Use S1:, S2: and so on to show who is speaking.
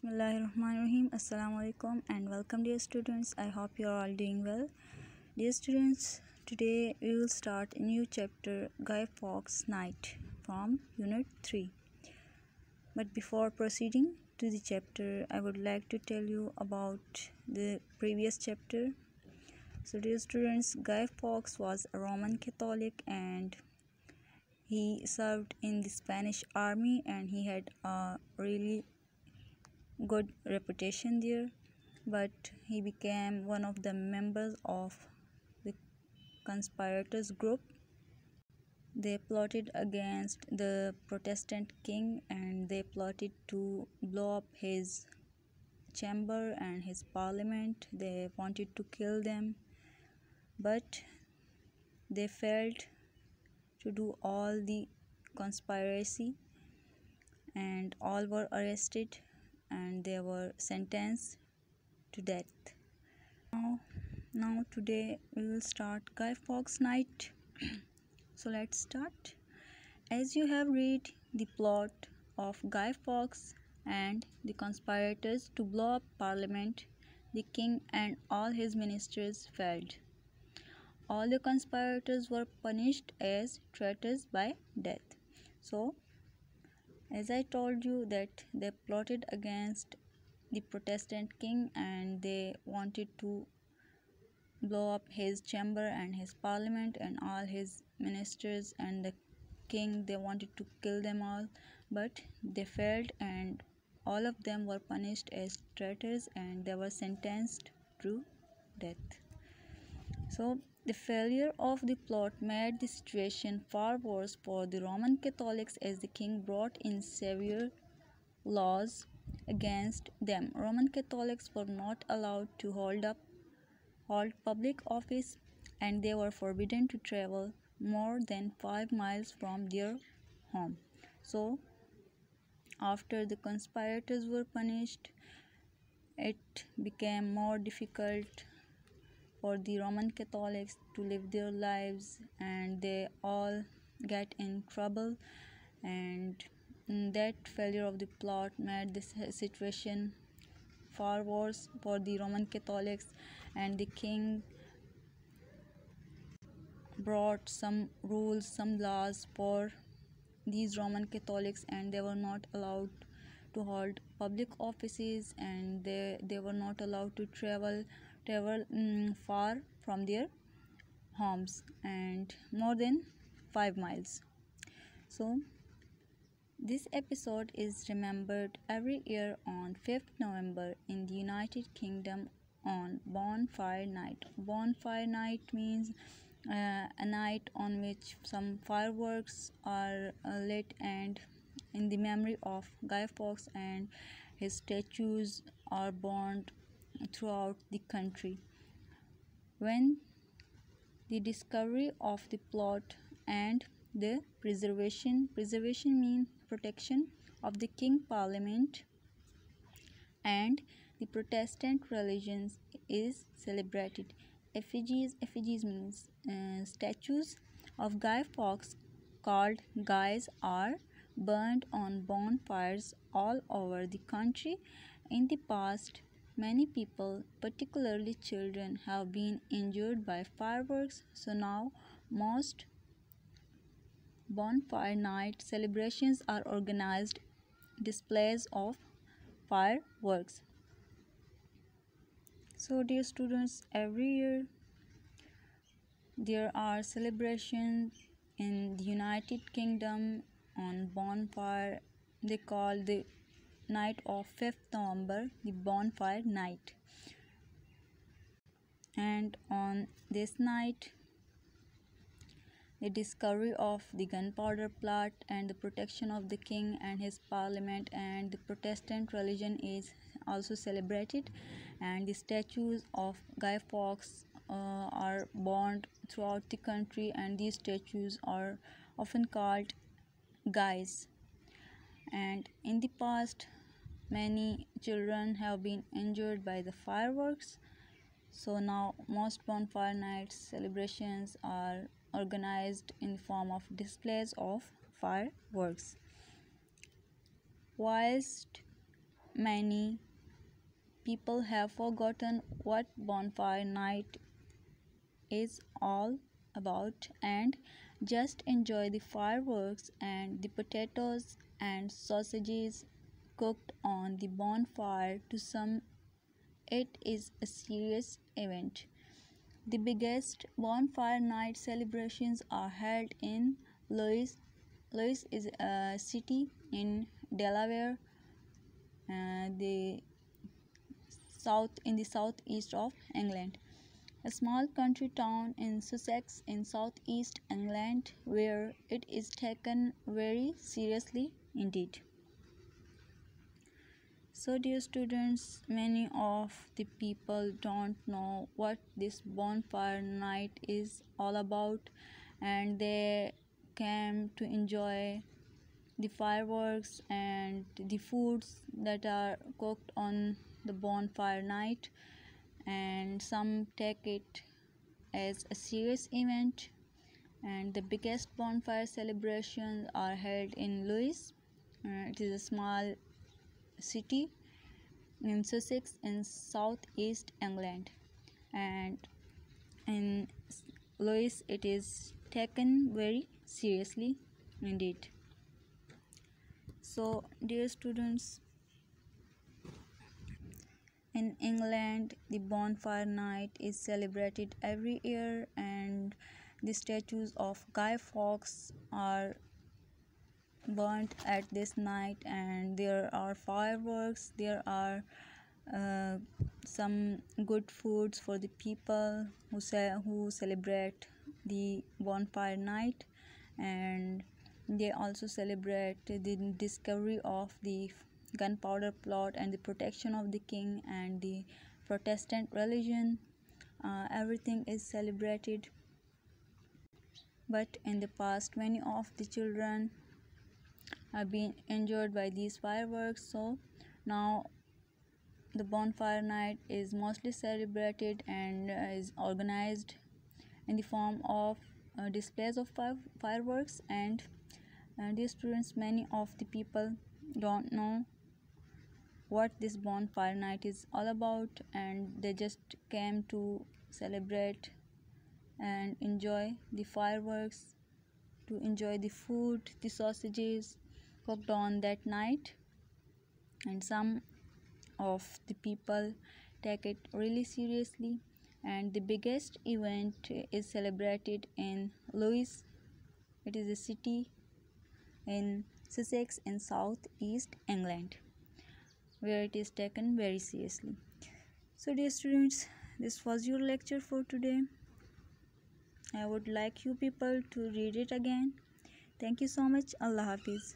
S1: Bismillahirrahmanirrahim. Assalamu alaikum and welcome, dear students. I hope you are all doing well. Dear students, today we will start a new chapter, Guy Fawkes Night, from Unit 3. But before proceeding to the chapter, I would like to tell you about the previous chapter. So, dear students, Guy Fawkes was a Roman Catholic and he served in the Spanish army and he had a really good reputation there, but he became one of the members of the conspirators group. They plotted against the Protestant king and they plotted to blow up his chamber and his parliament. They wanted to kill them, but they failed to do all the conspiracy and all were arrested and they were sentenced to death. Now today we will start Guy Fawkes Night. So let's start. As you have read the plot of Guy Fawkes and the conspirators to blow up Parliament, the king and all his ministers failed. All the conspirators were punished as traitors by death. So, as I told you that they plotted against the Protestant king and they wanted to blow up his chamber and his parliament and all his ministers and the king. They wanted to kill them all, but they failed and all of them were punished as traitors and they were sentenced to death. So the failure of the plot made the situation far worse for the Roman Catholics as the king brought in severe laws against them. Roman Catholics were not allowed to hold public office and they were forbidden to travel more than 5 miles from their home. So after the conspirators were punished, it became more difficult for the Roman Catholics to live their lives and they all get in trouble, and that failure of the plot made this situation far worse for the Roman Catholics, and the king brought some rules, some laws for these Roman Catholics, and they were not allowed to hold public offices and they were not allowed to travel far from their homes and more than 5 miles. So this episode is remembered every year on 5th November in the United Kingdom on Bonfire Night. Bonfire Night means a night on which some fireworks are lit and in the memory of Guy Fawkes, and his statues are burned throughout the country. When the discovery of the plot and the preservation means protection of the king parliament and the Protestant religions is celebrated. Effigies means statues of Guy Fawkes called guys are burned on bonfires all over the country. In the past, many people, particularly children, have been injured by fireworks, so now most bonfire night celebrations are organized displays of fireworks. So dear students, every year there are celebrations in the United Kingdom on bonfire. They call the night of 5th November the Bonfire Night, and on this night the discovery of the gunpowder plot and the protection of the king and his parliament and the Protestant religion is also celebrated, and the statues of Guy Fawkes are burned throughout the country, and these statues are often called guys. And in the past, many children have been injured by the fireworks, so now most bonfire nights celebrations are organized in the form of displays of fireworks. Whilst many people have forgotten what Bonfire Night is all about and just enjoy the fireworks and the potatoes and sausages cooked on the bonfire. To some, it is a serious event. The biggest bonfire night celebrations are held in Louis. Louis is a city in Delaware, the the southeast of England. A small country town in Sussex in southeast England where it is taken very seriously indeed. So dear students, many of the people don't know what this bonfire night is all about, and they came to enjoy the fireworks and the foods that are cooked on the bonfire night, and some take it as a serious event. And the biggest bonfire celebrations are held in Lewes. It is a small city in Sussex in southeast England, and in Lewes it is taken very seriously indeed. So dear students, in England the bonfire night is celebrated every year, and the statues of Guy Fawkes are burnt at this night, and there are fireworks, there are uh, some good foods for the people who celebrate the bonfire night, and they also celebrate the discovery of the gunpowder plot and the protection of the king and the Protestant religion. Everything is celebrated, but in the past many of the children have been injured by these fireworks, so now the bonfire night is mostly celebrated and is organized in the form of displays of fireworks. And dear students, many of the people don't know what this bonfire night is all about, and they just came to celebrate and enjoy the fireworks, to enjoy the food, the sausages cooked on that night. And some of the people take it really seriously, and the biggest event is celebrated in Lewes. It is a city in Sussex in southeast England where it is taken very seriously. So dear students, this was your lecture for today. I would like you people to read it again. Thank you so much. Allah Hafiz.